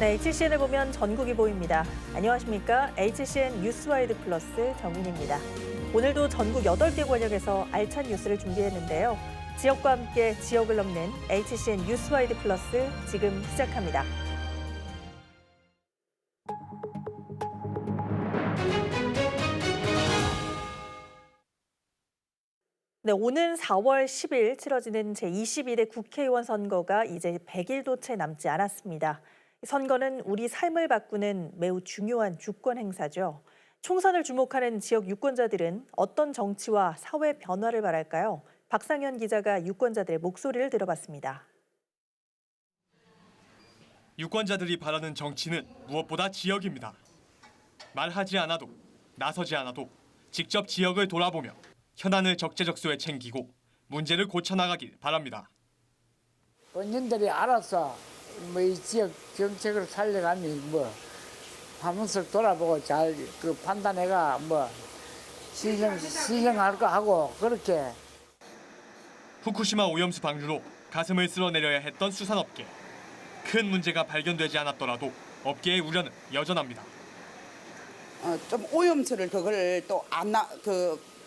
네, HCN을 보면 전국이 보입니다. 안녕하십니까? HCN 뉴스와이드 플러스 정인입니다. 오늘도 전국 8개 권역에서 알찬 뉴스를 준비했는데요. 지역과 함께 지역을 넘는 HCN 뉴스와이드 플러스 지금 시작합니다. 네, 오는 4월 10일 치러지는 제22대 국회의원 선거가 이제 100일도 채 남지 않았습니다. 선거는 우리 삶을 바꾸는 매우 중요한 주권 행사죠. 총선을 주목하는 지역 유권자들은 어떤 정치와 사회 변화를 바랄까요? 박상현 기자가 유권자들의 목소리를 들어봤습니다. 유권자들이 바라는 정치는 무엇보다 지역입니다. 말하지 않아도, 나서지 않아도 직접 지역을 돌아보며 현안을 적재적소에 챙기고 문제를 고쳐나가길 바랍니다. 본인들이 알아서 이 지역 정책을 살려가니 한번씩 돌아보고 잘 판단해가 시정할 거 하고 그렇게. 후쿠시마 오염수 방류로 가슴을 쓸어내려야 했던 수산업계. 큰 문제가 발견되지 않았더라도 업계의 우려는 여전합니다. 좀 오염수를 그걸 또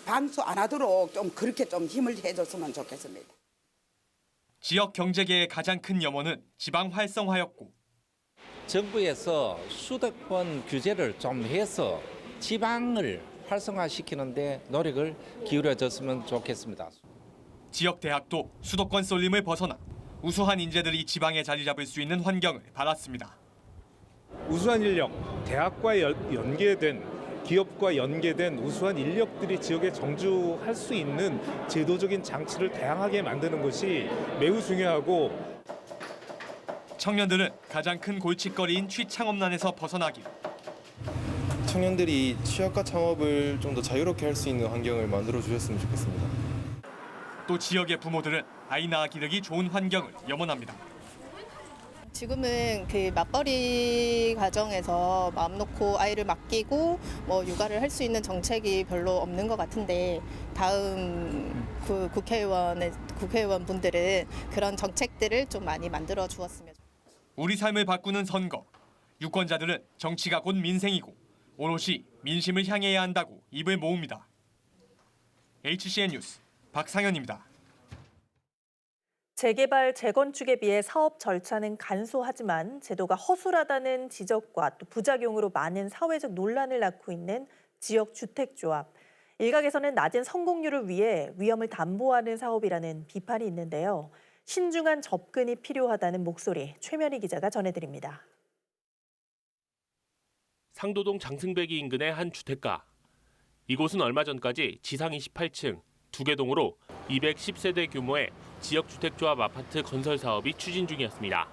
방수 안 하도록 좀 그렇게 좀 힘을 해줬으면 좋겠습니다. 지역 경제계의 가장 큰 염원은 지방 활성화였고 정부에서 수도권 규제를 좀 해서 지방을 활성화시키는 데 노력을 기울여줬으면 좋겠습니다. 지역 대학도 수도권 쏠림을 벗어나 우수한 인재들이 지방에 자리 잡을 수 있는 환경을 바랐습니다. 우수한 인력, 대학과 연계된 기업과 연계된 우수한 인력들이 지역에 정주할 수 있는 제도적인 장치를 다양하게 만드는 것이 매우 중요하고 청년들은 가장 큰 골칫거리인 취창업난에서 벗어나길. 청년들이 취업과 창업을 좀 더 자유롭게 할 수 있는 환경을 만들어 주셨으면 좋겠습니다. 또 지역의 부모들은 아이 낳아 기르기 좋은 환경을 염원합니다. 지금은 맞벌이 가정에서 마음 놓고 아이를 맡기고 육아를 할 수 있는 정책이 별로 없는 것 같은데 다음 국회의원 분들은 그런 정책들을 좀 많이 만들어 주었으면. 우리 삶을 바꾸는 선거. 유권자들은 정치가 곧 민생이고 오롯이 민심을 향해야 한다고 입을 모읍니다. HCN 뉴스 박상현입니다. 재개발, 재건축에 비해 사업 절차는 간소하지만 제도가 허술하다는 지적과 또 부작용으로 많은 사회적 논란을 낳고 있는 지역주택조합. 일각에서는 낮은 성공률을 위해 위험을 담보하는 사업이라는 비판이 있는데요. 신중한 접근이 필요하다는 목소리, 최면희 기자가 전해드립니다. 상도동 장승배기 인근의 한 주택가. 이곳은 얼마 전까지 지상 28층, 2개 동으로 210세대 규모의 지역주택조합 아파트 건설 사업이 추진 중이었습니다.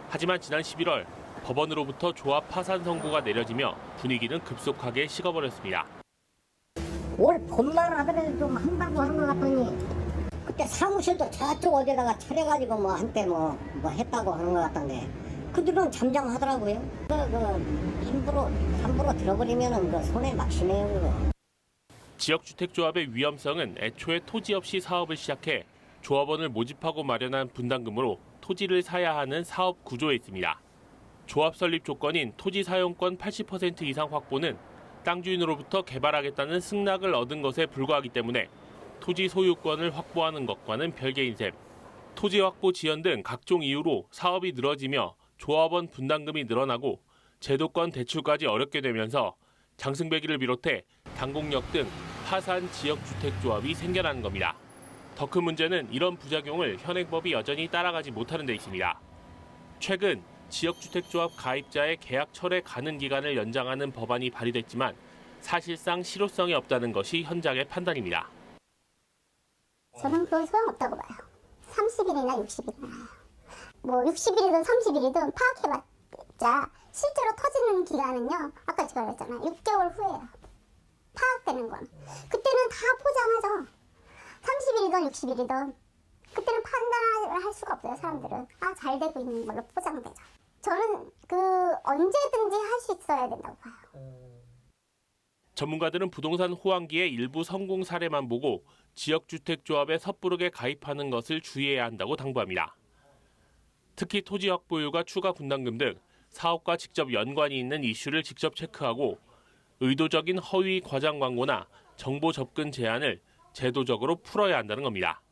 하지만 지난 11월 법원으로부터 조합 파산 선고가 내려지며 분위기는 급속하게 식어버렸습니다. 올 봄만 하더라도 좀 한다고 하는 것 같더니 그때 사무실도 저쪽 어디다가 차려가지고 한때 했다고 하는 것 같던데 그들은 잠잠하더라고요. 함부로 들어버리면 손에 막히네요. 그거. 지역주택조합의 위험성은 애초에 토지 없이 사업을 시작해 조합원을 모집하고 마련한 분담금으로 토지를 사야 하는 사업 구조에 있습니다. 조합 설립 조건인 토지 사용권 80% 이상 확보는 땅 주인으로부터 개발하겠다는 승낙을 얻은 것에 불과하기 때문에 토지 소유권을 확보하는 것과는 별개인 셈. 토지 확보 지연 등 각종 이유로 사업이 늘어지며 조합원 분담금이 늘어나고 제도권 대출까지 어렵게 되면서 장승배기를 비롯해 당곡역 등 파산 지역주택조합이 생겨나는 겁니다. 더 큰 문제는 이런 부작용을 현행법이 여전히 따라가지 못하는 데 있습니다. 최근 지역주택조합 가입자의 계약 철회 가능 기간을 연장하는 법안이 발의됐지만 사실상 실효성이 없다는 것이 현장의 판단입니다. 저는 그건 소용없다고 봐요. 30일이나 60일이나 60일이든 30일이든 파악해봤자 실제로 터지는 기간은요. 아까 제가 그랬잖아요. 6개월 후에요. 파악되는 건. 그때는 다 포장하죠. 30일이든 60일이든. 그때는 판단을 할 수가 없어요. 사람들은. 잘 되고 있는 걸로 포장되죠. 저는 언제든지 할 수 있어야 된다고 봐요. 전문가들은 부동산 호황기의 일부 성공 사례만 보고 지역주택조합에 섣부르게 가입하는 것을 주의해야 한다고 당부합니다. 특히 토지 확보율과 추가 분담금 등 사업과 직접 연관이 있는 이슈를 직접 체크하고 의도적인 허위 과장 광고나 정보 접근 제한을 제도적으로 풀어야 한다는 겁니다.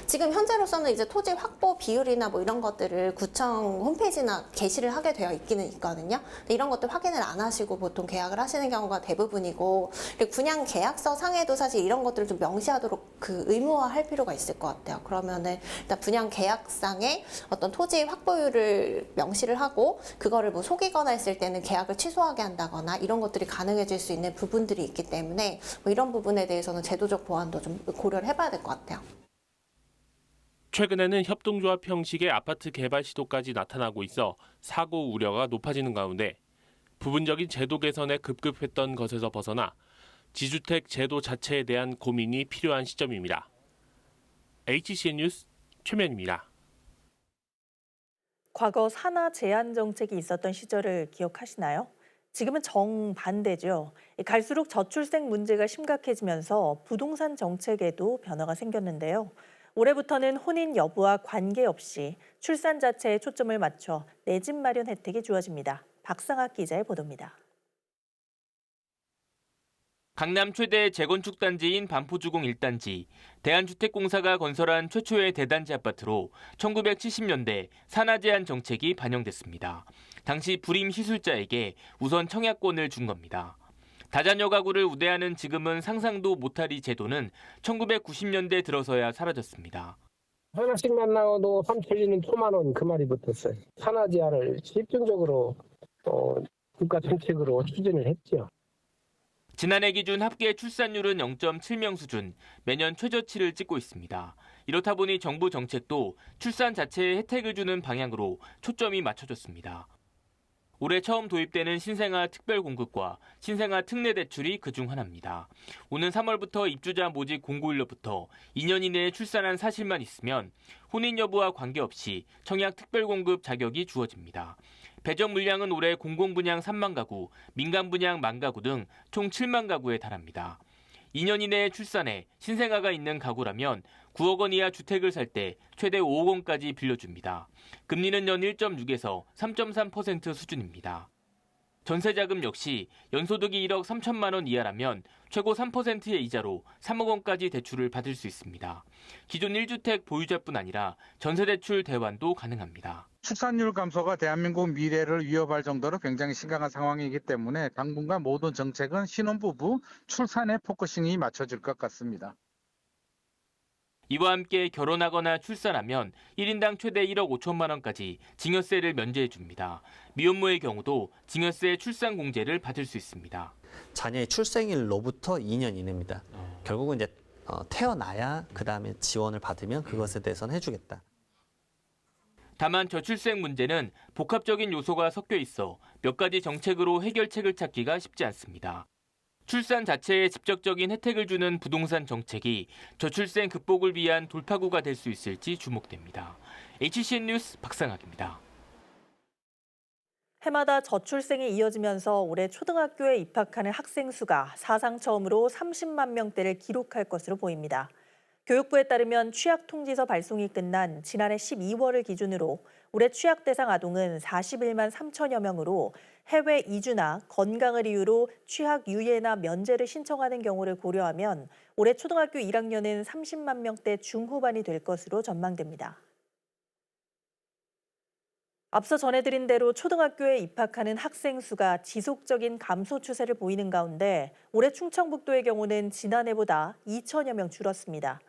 지금 현재로서는 이제 토지 확보 비율이나 뭐 이런 것들을 구청 홈페이지나 게시를 하게 되어 있기는 있거든요. 근데 이런 것들 확인을 안 하시고 보통 계약을 하시는 경우가 대부분이고, 그리고 분양 계약서 상에도 사실 이런 것들을 좀 명시하도록 의무화할 필요가 있을 것 같아요. 그러면은 일단 분양 계약상에 어떤 토지 확보율을 명시를 하고 그거를 뭐 속이거나 했을 때는 계약을 취소하게 한다거나 이런 것들이 가능해질 수 있는 부분들이 있기 때문에 뭐 이런 부분에 대해서는 제도적 보완도 좀 고려를 해봐야 될 것 같아요. 최근에는 협동조합 형식의 아파트 개발 시도까지 나타나고 있어 사고 우려가 높아지는 가운데 부분적인 제도 개선에 급급했던 것에서 벗어나 지주택 제도 자체에 대한 고민이 필요한 시점입니다. HCN 뉴스 최면입니다. 과거 산하 제한 정책이 있었던 시절을 기억하시나요? 지금은 정반대죠. 갈수록 저출생 문제가 심각해지면서 부동산 정책에도 변화가 생겼는데요. 올해부터는 혼인 여부와 관계없이 출산 자체에 초점을 맞춰 내 집 마련 혜택이 주어집니다. 박상학 기자의 보도입니다. 강남 최대 재건축 단지인 반포주공 1단지, 대한주택공사가 건설한 최초의 대단지 아파트로 1970년대 산하 제한 정책이 반영됐습니다. 당시 불임 시술자에게 우선 청약권을 준 겁니다. 다자녀 가구를 우대하는 지금은 상상도 못할 이 제도는 1990년대 들어서야 사라졌습니다. 하나씩만 나와도 3천리는 초만 원 그 말이 붙었어요. 산하 제한을 집중적으로 국가 정책으로 추진을 했죠. 지난해 기준 합계 출산율은 0.7명 수준, 매년 최저치를 찍고 있습니다. 이렇다 보니 정부 정책도 출산 자체에 혜택을 주는 방향으로 초점이 맞춰졌습니다. 올해 처음 도입되는 신생아 특별공급과 신생아 특례대출이 그중 하나입니다. 오는 3월부터 입주자 모집 공고일로부터 2년 이내에 출산한 사실만 있으면 혼인 여부와 관계없이 청약 특별공급 자격이 주어집니다. 배정 물량은 올해 공공분양 3만 가구, 민간분양 1만 가구 등 총 7만 가구에 달합니다. 2년 이내에 출산해 신생아가 있는 가구라면 9억 원 이하 주택을 살 때 최대 5억 원까지 빌려줍니다. 금리는 연 1.6에서 3.3% 수준입니다. 전세자금 역시 연소득이 1억 3천만 원 이하라면 최고 3%의 이자로 3억 원까지 대출을 받을 수 있습니다. 기존 1주택 보유자뿐 아니라 전세대출 대환도 가능합니다. 출산율 감소가 대한민국 미래를 위협할 정도로 굉장히 심각한 상황이기 때문에 당분간 모든 정책은 신혼부부 출산에 포커싱이 맞춰질 것 같습니다. 이와 함께 결혼하거나 출산하면 1인당 최대 1억 5천만 원까지 증여세를 면제해 줍니다. 미혼모의 경우도 증여세 출산 공제를 받을 수 있습니다. 자녀의 출생일로부터 2년 이내입니다. 결국은 이제 태어나야 그다음에 지원을 받으면 그것에 대해서는 해주겠다. 다만 저출생 문제는 복합적인 요소가 섞여 있어 몇 가지 정책으로 해결책을 찾기가 쉽지 않습니다. 출산 자체에 직접적인 혜택을 주는 부동산 정책이 저출생 극복을 위한 돌파구가 될 수 있을지 주목됩니다. HCN 뉴스 박상학입니다. 해마다 저출생이 이어지면서 올해 초등학교에 입학하는 학생 수가 사상 처음으로 30만 명대를 기록할 것으로 보입니다. 교육부에 따르면 취약통지서 발송이 끝난 지난해 12월을 기준으로 올해 취약 대상 아동은 41만 3천여 명으로 해외 이주나 건강을 이유로 취학 유예나 면제를 신청하는 경우를 고려하면 올해 초등학교 1학년은 30만 명대 중후반이 될 것으로 전망됩니다. 앞서 전해드린 대로 초등학교에 입학하는 학생 수가 지속적인 감소 추세를 보이는 가운데 올해 충청북도의 경우는 지난해보다 2천여 명 줄었습니다.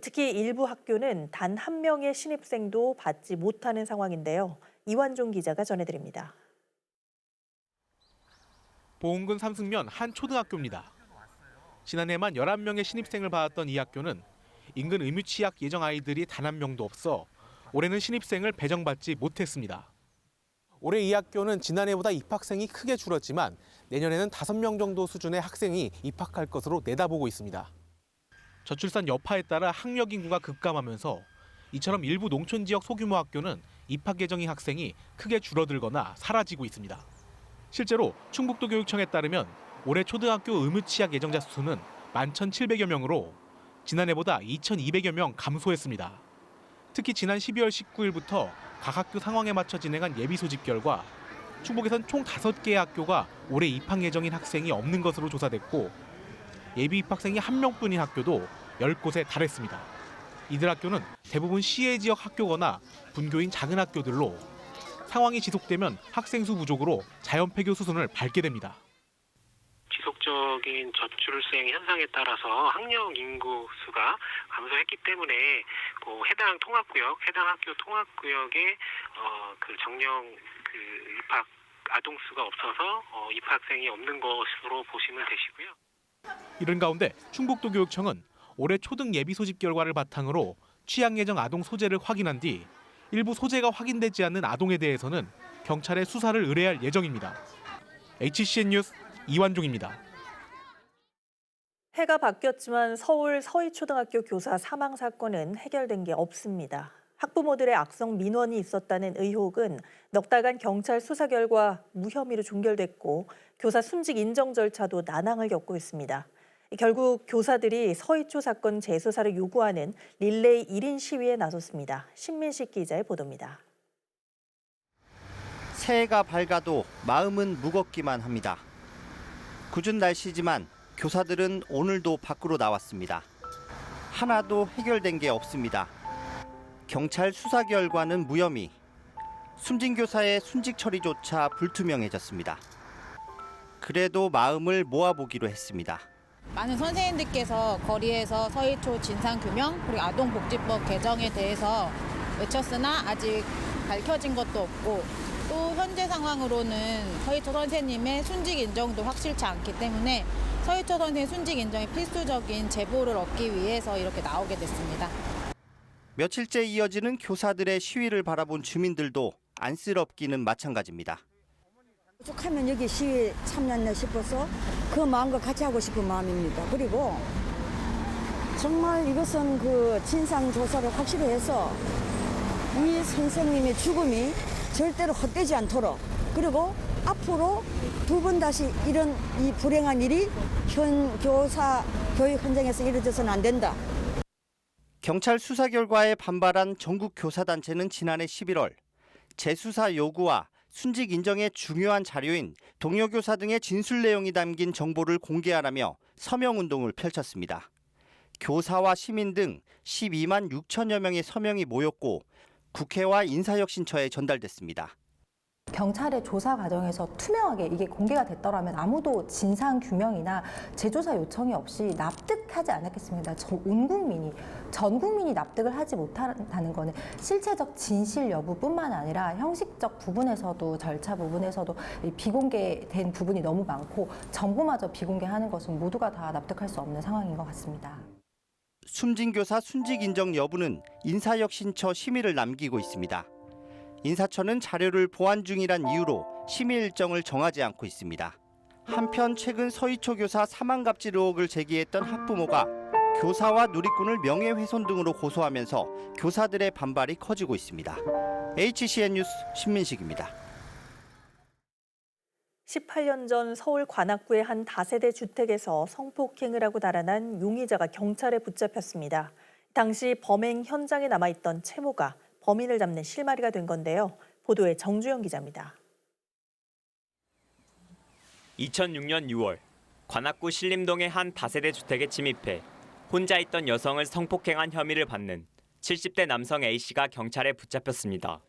특히 일부 학교는 단 한 명의 신입생도 받지 못하는 상황인데요. 이완종 기자가 전해드립니다. 보은군 삼승면 한 초등학교입니다. 지난해만 11명의 신입생을 받았던 이 학교는 인근 의무취약 예정 아이들이 단 한 명도 없어 올해는 신입생을 배정받지 못했습니다. 올해 이 학교는 지난해보다 입학생이 크게 줄었지만 내년에는 5명 정도 수준의 학생이 입학할 것으로 내다보고 있습니다. 저출산 여파에 따라 학력 인구가 급감하면서 이처럼 일부 농촌 지역 소규모 학교는 입학 예정인 학생이 크게 줄어들거나 사라지고 있습니다. 실제로 충북도 교육청에 따르면 올해 초등학교 의무취약 예정자 수는 11,700여 명으로 지난해보다 2,200여 명 감소했습니다. 특히 지난 12월 19일부터 각 학교 상황에 맞춰 진행한 예비 소집 결과 충북에선 총 5개의 학교가 올해 입학 예정인 학생이 없는 것으로 조사됐고 예비 입학생이 1명뿐인 학교도 10곳에 달했습니다. 이들 학교는 대부분 시외 지역 학교거나 분교인 작은 학교들로 상황이 지속되면 학생 수 부족으로 자연 폐교 수순을 밟게 됩니다. 지속적인 저출생 현상에 따라서 학령 인구 수가 감소했기 때문에 해당 통합구역, 해당 학교 통합구역에 정령 입학 아동 수가 없어서 입학생이 없는 것으로 보시면 되시고요. 이런 가운데 충북도교육청은 올해 초등 예비 소집 결과를 바탕으로 취약 예정 아동 소재를 확인한 뒤 일부 소재가 확인되지 않는 아동에 대해서는 경찰에 수사를 의뢰할 예정입니다. HCN 뉴스 이완종입니다. 해가 바뀌었지만 서울 서희초등학교 교사 사망 사건은 해결된 게 없습니다. 학부모들의 악성 민원이 있었다는 의혹은 넉 달간 경찰 수사 결과 무혐의로 종결됐고 교사 순직 인정 절차도 난항을 겪고 있습니다. 결국 교사들이 서희초 사건 재수사를 요구하는 릴레이 1인 시위에 나섰습니다. 신민식 기자의 보도입니다. 새해가 밝아도 마음은 무겁기만 합니다. 궂은 날씨지만 교사들은 오늘도 밖으로 나왔습니다. 하나도 해결된 게 없습니다. 경찰 수사 결과는 무혐의. 숨진 교사의 순직 처리조차 불투명해졌습니다. 그래도 마음을 모아보기로 했습니다. 많은 선생님들께서 거리에서 서희초 진상규명 그리고 아동복지법 개정에 대해서 외쳤으나 아직 밝혀진 것도 없고 또 현재 상황으로는 서희초 선생님의 순직 인정도 확실치 않기 때문에 서희초 선생님 순직 인정의 필수적인 제보를 얻기 위해서 이렇게 나오게 됐습니다. 며칠째 이어지는 교사들의 시위를 바라본 주민들도 안쓰럽기는 마찬가지입니다. 오죽하면 여기 시위에 참여했나 싶어서 그 마음과 같이 하고 싶은 마음입니다. 그리고 정말 이것은 진상조사를 확실히 해서 이 선생님의 죽음이 절대로 헛되지 않도록 그리고 앞으로 2번 다시 이런 이 불행한 일이 교사 교육 현장에서 이루어져서는 안 된다. 경찰 수사 결과에 반발한 전국 교사단체는 지난해 11월 재수사 요구와 순직 인정의 중요한 자료인 동료 교사 등의 진술 내용이 담긴 정보를 공개하라며 서명 운동을 펼쳤습니다. 교사와 시민 등 12만 6천여 명의 서명이 모였고 국회와 인사혁신처에 전달됐습니다. 경찰의 조사 과정에서 투명하게 이게 공개가 됐더라면 아무도 진상 규명이나 재조사 요청이 없이 납득하지 않았겠습니다. 온 국민이, 전 국민이 납득을 하지 못한다는 거는 실체적 진실 여부뿐만 아니라 형식적 부분에서도 절차 부분에서도 비공개된 부분이 너무 많고 정보마저 비공개하는 것은 모두가 다 납득할 수 없는 상황인 것 같습니다. 숨진 교사 순직 인정 여부는 인사혁신처 심의를 남기고 있습니다. 인사처는 자료를 보완 중이란 이유로 심의 일정을 정하지 않고 있습니다. 한편 최근 서희초 교사 사망갑질 의혹을 제기했던 학부모가 교사와 누리꾼을 명예훼손 등으로 고소하면서 교사들의 반발이 커지고 있습니다. HCN 뉴스 신민식입니다. 18년 전 서울 관악구의 한 다세대 주택에서 성폭행을 하고 달아난 용의자가 경찰에 붙잡혔습니다. 당시 범행 현장에 남아있던 채모가 범인을 잡는 실마리가 된 건데요. 보도에 정주영 기자입니다. 2006년 6월 관악구 신림동의 한 다세대 주택에 침입해 혼자 있던 여성을 성폭행한 혐의를 받는 70대 남성 A씨가 경찰에 붙잡혔습니다.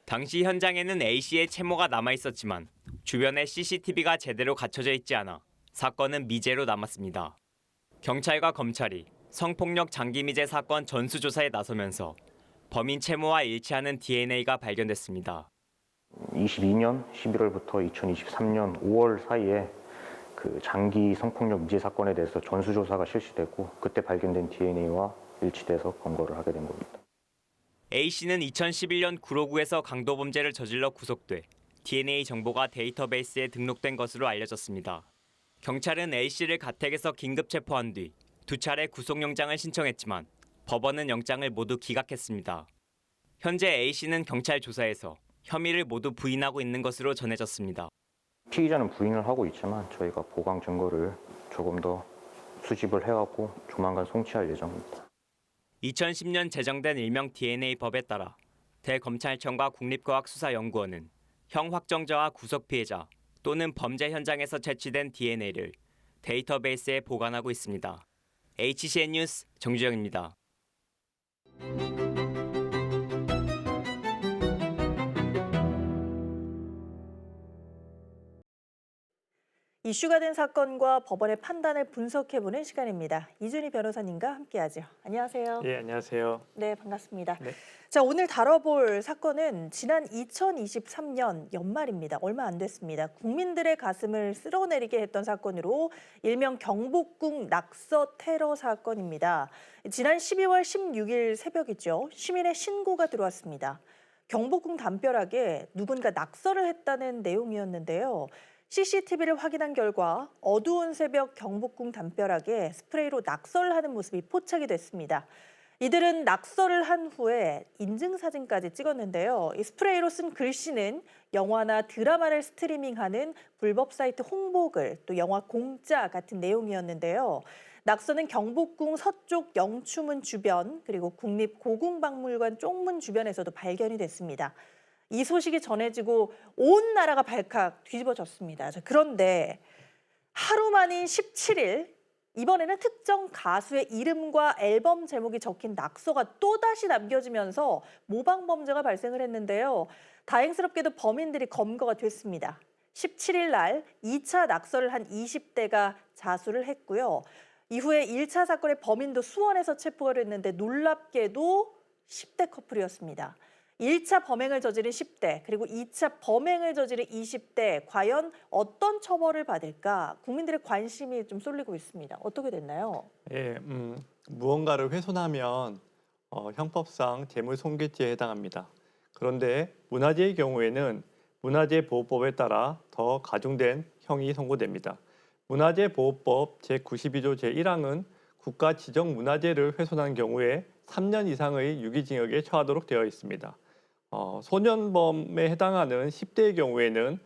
당시 현장에는 A씨의 채모가 남아있었지만 주변에 CCTV가 제대로 갖춰져 있지 않아 사건은 미제로 남았습니다. 경찰과 검찰이 성폭력 장기미제 사건 전수조사에 나서면서 범인 채모와 일치하는 DNA가 발견됐습니다. 22년 11월부터 2023년 5월 사이에 장기 성폭력 미제 사건에 대해서 전수조사가 실시됐고 그때 발견된 DNA와 일치돼서 검거를 하게 된 겁니다. A씨는 2011년 구로구에서 강도범죄를 저질러 구속돼 DNA 정보가 데이터베이스에 등록된 것으로 알려졌습니다. 경찰은 A씨를 가택에서 긴급 체포한 뒤 2차례 구속영장을 신청했지만 법원은 영장을 모두 기각했습니다. 현재 A씨는 경찰 조사에서 혐의를 모두 부인하고 있는 것으로 전해졌습니다. 피의자는 부인을 하고 있지만 저희가 보강 증거를 조금 더 수집을 해갖고 조만간 송치할 예정입니다. 2010년 제정된 일명 DNA법에 따라 대검찰청과 국립과학수사연구원은 형 확정자와 구속 피해자 또는 범죄 현장에서 채취된 DNA를 데이터베이스에 보관하고 있습니다. HCN 뉴스 정주영입니다. 이슈가 된 사건과 법원의 판단을 분석해보는 시간입니다. 이준희 변호사님과 함께하죠. 안녕하세요. 예, 안녕하세요. 네, 반갑습니다. 네. 자, 오늘 다뤄볼 사건은 지난 2023년 연말입니다. 얼마 안 됐습니다. 국민들의 가슴을 쓸어내리게 했던 사건으로 일명 경복궁 낙서 테러 사건입니다. 지난 12월 16일 새벽이죠. 시민의 신고가 들어왔습니다. 경복궁 담벼락에 누군가 낙서를 했다는 내용이었는데요. CCTV를 확인한 결과 어두운 새벽 경복궁 담벼락에 스프레이로 낙서를 하는 모습이 포착이 됐습니다. 이들은 낙서를 한 후에 인증사진까지 찍었는데요. 이 스프레이로 쓴 글씨는 영화나 드라마를 스트리밍하는 불법 사이트 홍보글, 또 영화 공짜 같은 내용이었는데요. 낙서는 경복궁 서쪽 영추문 주변, 그리고 국립고궁박물관 쪽문 주변에서도 발견이 됐습니다. 이 소식이 전해지고 온 나라가 발칵 뒤집어졌습니다. 그런데 하루 만인 17일, 이번에는 특정 가수의 이름과 앨범 제목이 적힌 낙서가 또다시 남겨지면서 모방 범죄가 발생을 했는데요. 다행스럽게도 범인들이 검거가 됐습니다. 17일 날 2차 낙서를 한 20대가 자수를 했고요. 이후에 1차 사건의 범인도 수원에서 체포가 됐는데 놀랍게도 10대 커플이었습니다. 1차 범행을 저지른 10대, 그리고 2차 범행을 저지른 20대, 과연 어떤 처벌을 받을까? 국민들의 관심이 좀 쏠리고 있습니다. 어떻게 됐나요? 예, 무언가를 훼손하면 형법상 재물손괴죄에 해당합니다. 그런데 문화재의 경우에는 문화재보호법에 따라 더 가중된 형이 선고됩니다. 문화재보호법 제92조 제1항은 국가 지정 문화재를 훼손한 경우에 3년 이상의 유기징역에 처하도록 되어 있습니다. 소년범에 해당하는 10대의 경우에는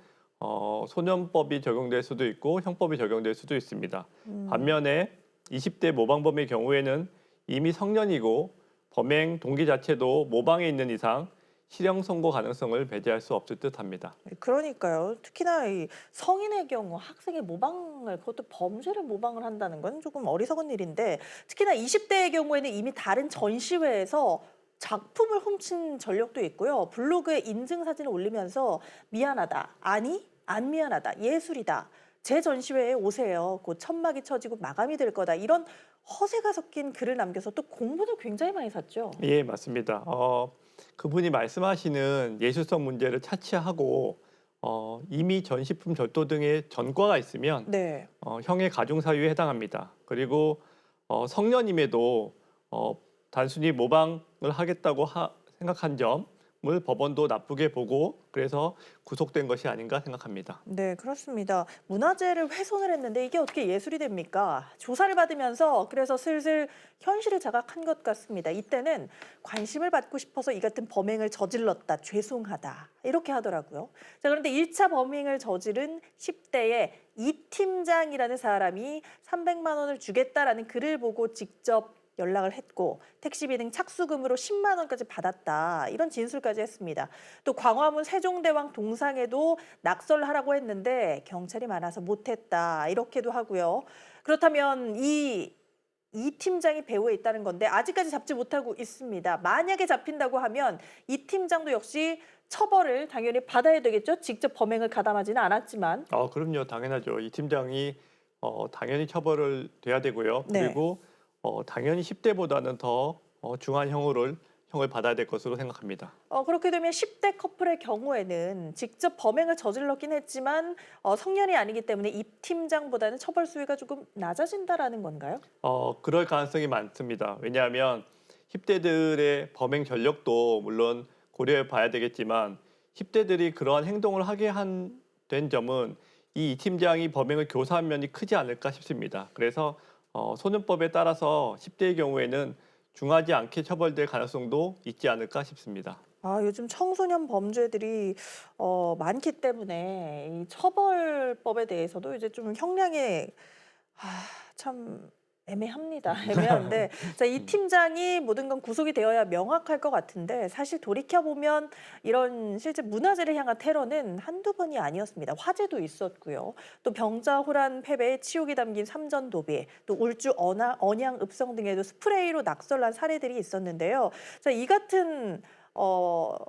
소년법이 적용될 수도 있고 형법이 적용될 수도 있습니다. 반면에 20대 모방범의 경우에는 이미 성년이고 범행 동기 자체도 모방에 있는 이상 실형 선고 가능성을 배제할 수 없을 듯합니다. 그러니까요. 특히나 이 성인의 경우 학생의 모방을, 그것도 범죄를 모방을 한다는 건 조금 어리석은 일인데, 특히나 20대의 경우에는 이미 다른 전시회에서 작품을 훔친 전력도 있고요. 블로그에 인증 사진을 올리면서 미안하다, 아니 안 미안하다, 예술이다, 제 전시회에 오세요, 곧 천막이 쳐지고 마감이 될 거다, 이런 허세가 섞인 글을 남겨서 또 공분을 굉장히 많이 샀죠. 예, 맞습니다. 그분이 말씀하시는 예술성 문제를 차치하고 이미 전시품 절도 등의 전과가 있으면 네. 형의 가중 사유에 해당합니다. 그리고 성년임에도 단순히 모방을 하겠다고 생각한 점을 법원도 나쁘게 보고 그래서 구속된 것이 아닌가 생각합니다. 네, 그렇습니다. 문화재를 훼손을 했는데 이게 어떻게 예술이 됩니까? 조사를 받으면서 그래서 슬슬 현실을 자각한 것 같습니다. 이때는 관심을 받고 싶어서 이 같은 범행을 저질렀다, 죄송하다, 이렇게 하더라고요. 자, 그런데 1차 범행을 저지른 10대의 이 팀장이라는 사람이 300만 원을 주겠다라는 글을 보고 직접 연락을 했고 택시비 등 착수금으로 10만 원까지 받았다, 이런 진술까지 했습니다. 또 광화문 세종대왕 동상에도 낙서를 하라고 했는데 경찰이 많아서 못했다, 이렇게도 하고요. 그렇다면 이 팀장이 배후에 있다는 건데 아직까지 잡지 못하고 있습니다. 만약에 잡힌다고 하면 이 팀장도 역시 처벌을 당연히 받아야 되겠죠? 직접 범행을 가담하지는 않았지만. 그럼요, 당연하죠. 이 팀장이 당연히 처벌을 돼야 되고요. 네. 그리고 당연히 10대보다는 더 중한 형을 받아야 될 것으로 생각합니다. 그렇게 되면 10대 커플의 경우에는 직접 범행을 저질렀긴 했지만 성년이 아니기 때문에 이 팀장보다는 처벌 수위가 조금 낮아진다라는 건가요? 그럴 가능성이 많습니다. 왜냐하면 10대들의 범행 전력도 물론 고려해 봐야 되겠지만 10대들이 그러한 행동을 하게 된 점은 이 팀장이 범행을 교사한 면이 크지 않을까 싶습니다. 그래서 소년법에 따라서 10대의 경우에는 중하지 않게 처벌될 가능성도 있지 않을까 싶습니다. 요즘 청소년 범죄들이 많기 때문에 이 처벌법에 대해서도 이제 좀 형량에 참 애매합니다. 애매한데 자, 이 팀장이 모든 건 구속이 되어야 명확할 것 같은데 사실 돌이켜보면 이런 실제 문화재를 향한 테러는 한두 번이 아니었습니다. 화재도 있었고요. 또 병자호란 패배에 치욕이 담긴 삼전도비, 또 울주 언양 읍성 등에도 스프레이로 낙설난 사례들이 있었는데요. 자, 이 같은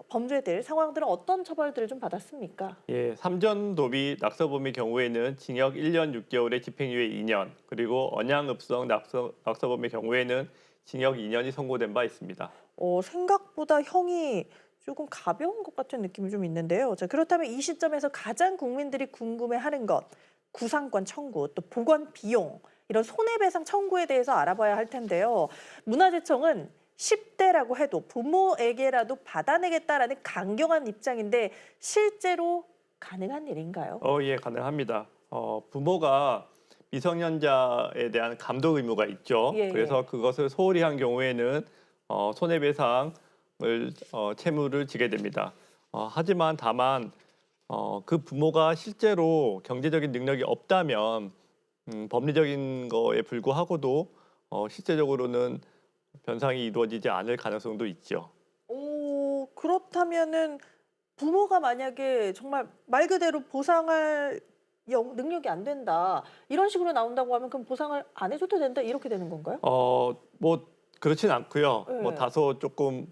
범죄들, 상황들은 어떤 처벌들을 좀 받았습니까? 예, 삼전도비 낙서범의 경우에는 징역 1년 6개월에 집행유예 2년, 그리고 언양읍성 낙서범의 경우에는 징역 2년이 선고된 바 있습니다. 생각보다 형이 조금 가벼운 것 같은 느낌이 좀 있는데요. 자, 그렇다면 이 시점에서 가장 국민들이 궁금해하는 것, 구상권 청구, 또 보건 비용, 이런 손해배상 청구에 대해서 알아봐야 할 텐데요. 문화재청은 10대라고 해도 부모에게라도 받아내겠다라는 강경한 입장인데 실제로 가능한 일인가요? 예, 가능합니다. 부모가 미성년자에 대한 감독 의무가 있죠. 예, 그래서 그것을 소홀히 한 경우에는 손해배상을 채무를 지게 됩니다. 하지만 다만 그 부모가 실제로 경제적인 능력이 없다면 법리적인 거에 불구하고도 실제적으로는 변상이 이루어지지 않을 가능성도 있죠. 그렇다면은 부모가 만약에 정말 말 그대로 보상할 능력이 안 된다 이런 식으로 나온다고 하면 그럼 보상을 안 해줘도 된다 이렇게 되는 건가요? 뭐 그렇진 않고요. 네. 뭐 다소 조금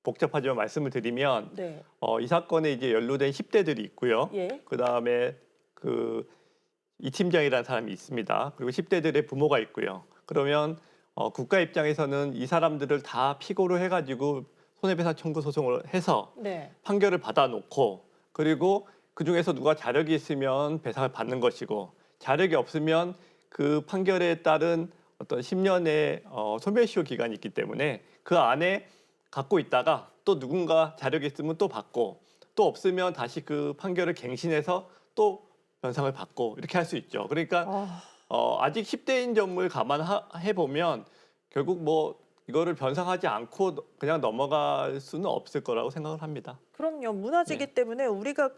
복잡하지만 말씀을 드리면 네. 이 사건에 이제 연루된 10대들이 있고요. 예. 그 다음에 이 팀장이라는 사람이 있습니다. 그리고 10대들의 부모가 있고요. 그러면 국가 입장에서는 이 사람들을 다 피고로 해가지고 손해배상 청구 소송을 해서 네. 판결을 받아놓고 그리고 그 중에서 누가 자력이 있으면 배상을 받는 것이고 자력이 없으면 그 판결에 따른 어떤 10년의 소멸시효 기간이 있기 때문에 그 안에 갖고 있다가 또 누군가 자력이 있으면 또 받고 또 없으면 다시 그 판결을 갱신해서 또 변상을 받고 이렇게 할 수 있죠. 그러니까 아직 10대인 점을 감안해 보면 결국 뭐 이거를 변상하지 않고 그냥 넘어갈 수는 없을 거라고 생각을 합니다. 그럼요. 문화재이기 때문에 우리가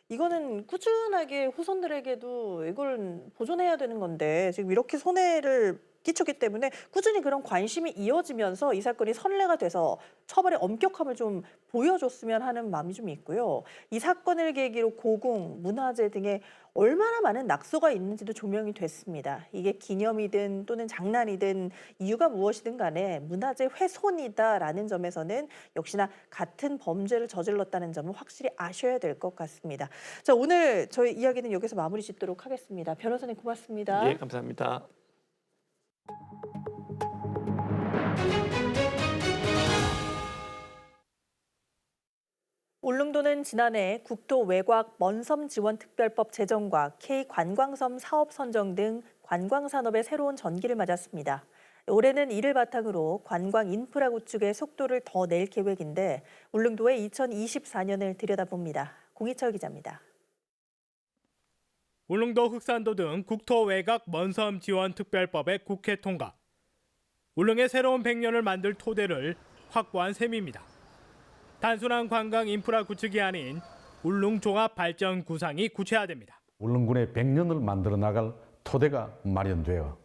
이거는 꾸준하게 후손들에게도 이걸 보존해야 되는 건데 지금 이렇게 손해를 끼쳤기 때문에 꾸준히 그런 관심이 이어지면서 이 사건이 선례가 돼서 처벌의 엄격함을 좀 보여줬으면 하는 마음이 좀 있고요. 이 사건을 계기로 고궁, 문화재 등에 얼마나 많은 낙서가 있는지도 조명이 됐습니다. 이게 기념이든 또는 장난이든 이유가 무엇이든 간에 문화재 훼손이다라는 점에서는 역시나 같은 범죄를 저질렀다는 점을 확실히 아셔야 될 것 같습니다. 자, 오늘 저희 이야기는 여기서 마무리 짓도록 하겠습니다. 변호사님 고맙습니다. 예, 감사합니다. 울릉도는 지난해 국토 외곽 먼섬 지원 특별법 제정과 K관광섬 사업 선정 등 관광산업의 새로운 전기를 맞았습니다. 올해는 이를 바탕으로 관광 인프라 구축에 속도를 더 낼 계획인데 울릉도의 2024년을 들여다봅니다. 공희철 기자입니다. 울릉도 흑산도 등 국토 외곽 먼섬 지원 특별법의 국회 통과. 울릉의 새로운 100년을 만들 토대를 확보한 셈입니다. 단순한 관광 인프라 구축이 아닌 울릉 종합 발전 구상이 구체화됩니다. 울릉군의 100년을 만들어 나갈 토대가 마련되어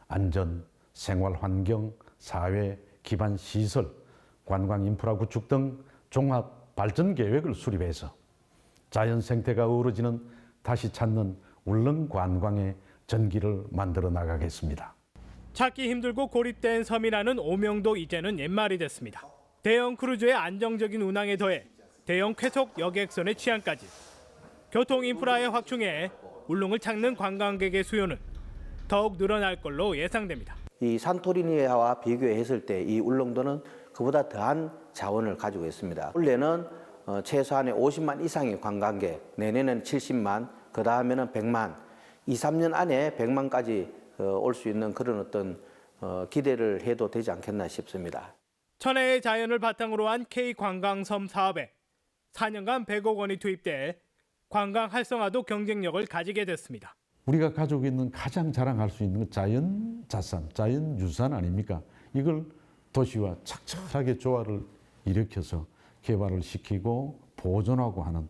안전, 생활 환경, 사회 기반 시설, 관광 인프라 구축 등 종합 발전 계획을 수립해서 자연 생태가 어우러지는 다시 찾는 울릉 관광의 전기를 만들어 나가겠습니다. 찾기 힘들고 고립된 섬이라는 오명도 이제는 옛말이 됐습니다. 대형 크루즈의 안정적인 운항에 더해 대형 쾌속 여객선의 취항까지 교통 인프라의 확충에 울릉을 찾는 관광객의 수요는 더욱 늘어날 걸로 예상됩니다. 이 산토리니와 비교했을 때 이 울릉도는 그보다 더한 자원을 가지고 있습니다. 원래는 최소한의 50만 이상의 관광객, 내년에는 70만, 그 다음에는 100만, 2, 3년 안에 100만까지 올 수 있는 그런 어떤 기대를 해도 되지 않겠나 싶습니다. 천혜의 자연을 바탕으로 한 K관광섬 사업에 4년간 100억 원이 투입돼 관광 활성화도 경쟁력을 가지게 됐습니다. 우리가 가지고 있는 가장 자랑할 수 있는 자연 자산, 자연 유산 아닙니까? 이걸 도시와 착착하게 조화를 일으켜서 개발을 시키고 보존하고 하는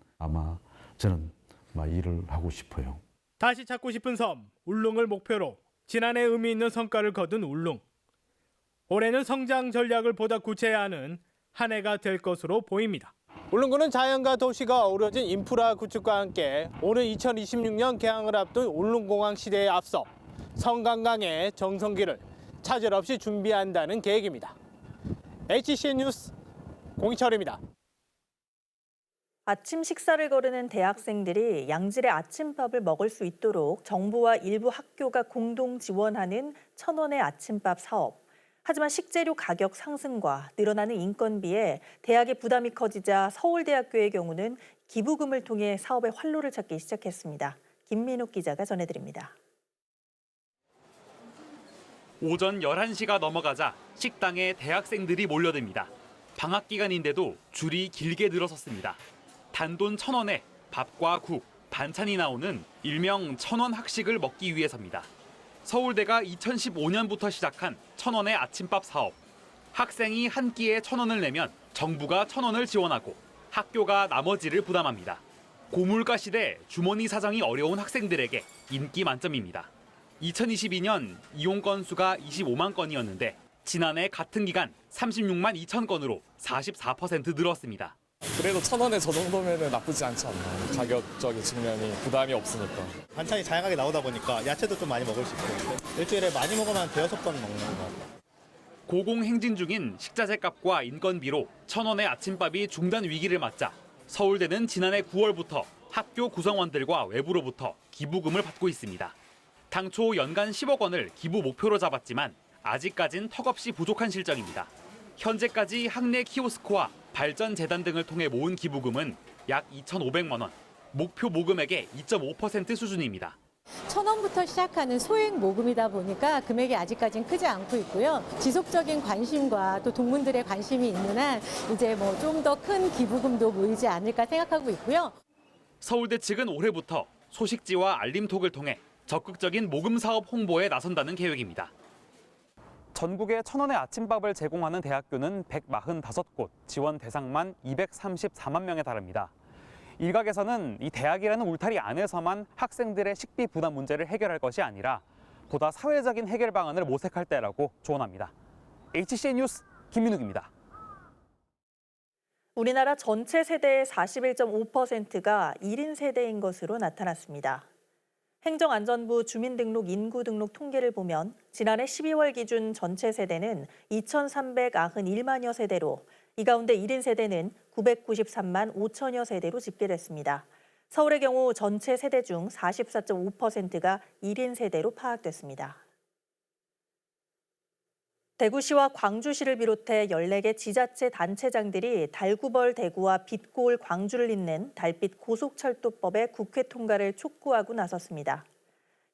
저는 일을 하고 싶어요. 다시 찾고 싶은 섬 울릉을 목표로 지난해 의미 있는 성과를 거둔 울릉. 올해는 성장 전략을 보다 구체화하는 한 해가 될 것으로 보입니다. 울릉군은 자연과 도시가 어우러진 인프라 구축과 함께 오는 2026년 개항을 앞둔 울릉공항 시대에 앞서 성관광의 정성기를 차질 없이 준비한다는 계획입니다. HCN 뉴스 공희철입니다. 아침 식사를 거르는 대학생들이 양질의 아침밥을 먹을 수 있도록 정부와 일부 학교가 공동 지원하는 1,000원의 아침밥 사업. 하지만 식재료 가격 상승과 늘어나는 인건비에 대학의 부담이 커지자 서울대학교의 경우는 기부금을 통해 사업의 활로를 찾기 시작했습니다. 김민욱 기자가 전해드립니다. 오전 11시가 넘어가자 식당에 대학생들이 몰려듭니다. 방학 기간인데도 줄이 길게 늘어섰습니다. 단돈 1,000원에 밥과 국, 반찬이 나오는 일명 1,000원 학식을 먹기 위해서입니다. 서울대가 2015년부터 시작한 1,000원의 아침밥 사업. 학생이 한 끼에 1,000원을 내면 정부가 1,000원을 지원하고 학교가 나머지를 부담합니다. 고물가 시대 주머니 사정이 어려운 학생들에게 인기 만점입니다. 2022년 이용 건수가 25만 건이었는데 지난해 같은 기간 36만 2천 건으로 44% 늘었습니다. 그래도 1,000원에 저 정도면 나쁘지 않지 않나. 가격적인 측면이 부담이 없으니까. 반찬이 다양하게 나오다 보니까 야채도 좀 많이 먹을 수 있고 일주일에 많이 먹으면 한 5-6번 먹는 것 같아요. 고공행진 중인 식자재 값과 인건비로 1,000원의 아침밥이 중단 위기를 맞자 서울대는 지난해 9월부터 학교 구성원들과 외부로부터 기부금을 받고 있습니다. 당초 연간 10억 원을 기부 목표로 잡았지만 아직까진 턱없이 부족한 실정입니다. 현재까지 학내 키오스크와 발전재단 등을 통해 모은 기부금은 약 2,500만 원, 목표 모금액의 2.5% 수준입니다. 1,000원부터 시작하는 소액 모금이다 보니까 금액이 아직까지는 크지 않고 있고요. 지속적인 관심과 또 동문들의 관심이 있는 한 이제 뭐 좀 더 큰 기부금도 모이지 않을까 생각하고 있고요. 서울대 측은 올해부터 소식지와 알림톡을 통해 적극적인 모금 사업 홍보에 나선다는 계획입니다. 전국에 1,000원의 아침밥을 제공하는 대학교는 145곳, 지원 대상만 234만 명에 달합니다. 일각에서는 이 대학이라는 울타리 안에서만 학생들의 식비 부담 문제를 해결할 것이 아니라 보다 사회적인 해결 방안을 모색할 때라고 조언합니다. HCN 뉴스 김민욱입니다. 우리나라 전체 세대의 41.5%가 1인 세대인 것으로 나타났습니다. 행정안전부 주민등록 인구등록 통계를 보면 지난해 12월 기준 전체 세대는 2,391만여 세대로 이 가운데 1인 세대는 993만 5천여 세대로 집계됐습니다. 서울의 경우 전체 세대 중 44.5%가 1인 세대로 파악됐습니다. 대구시와 광주시를 비롯해 14개 지자체 단체장들이 달구벌 대구와 빛고울 광주를 잇는 달빛 고속철도법의 국회 통과를 촉구하고 나섰습니다.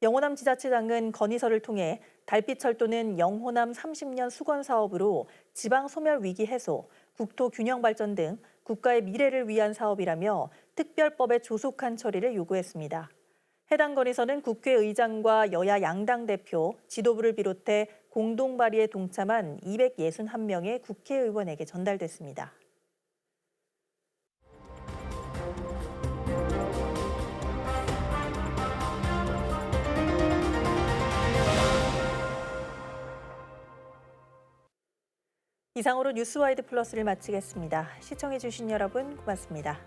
영호남 지자체장은 건의서를 통해 달빛철도는 영호남 30년 수건 사업으로 지방 소멸 위기 해소, 국토 균형 발전 등 국가의 미래를 위한 사업이라며 특별법의 조속한 처리를 요구했습니다. 해당 건의서는 국회의장과 여야 양당 대표, 지도부를 비롯해 공동 발의에 동참한 261명의 국회의원에게 전달됐습니다. 이상으로 뉴스와이드 플러스를 마치겠습니다. 시청해주신 여러분 고맙습니다.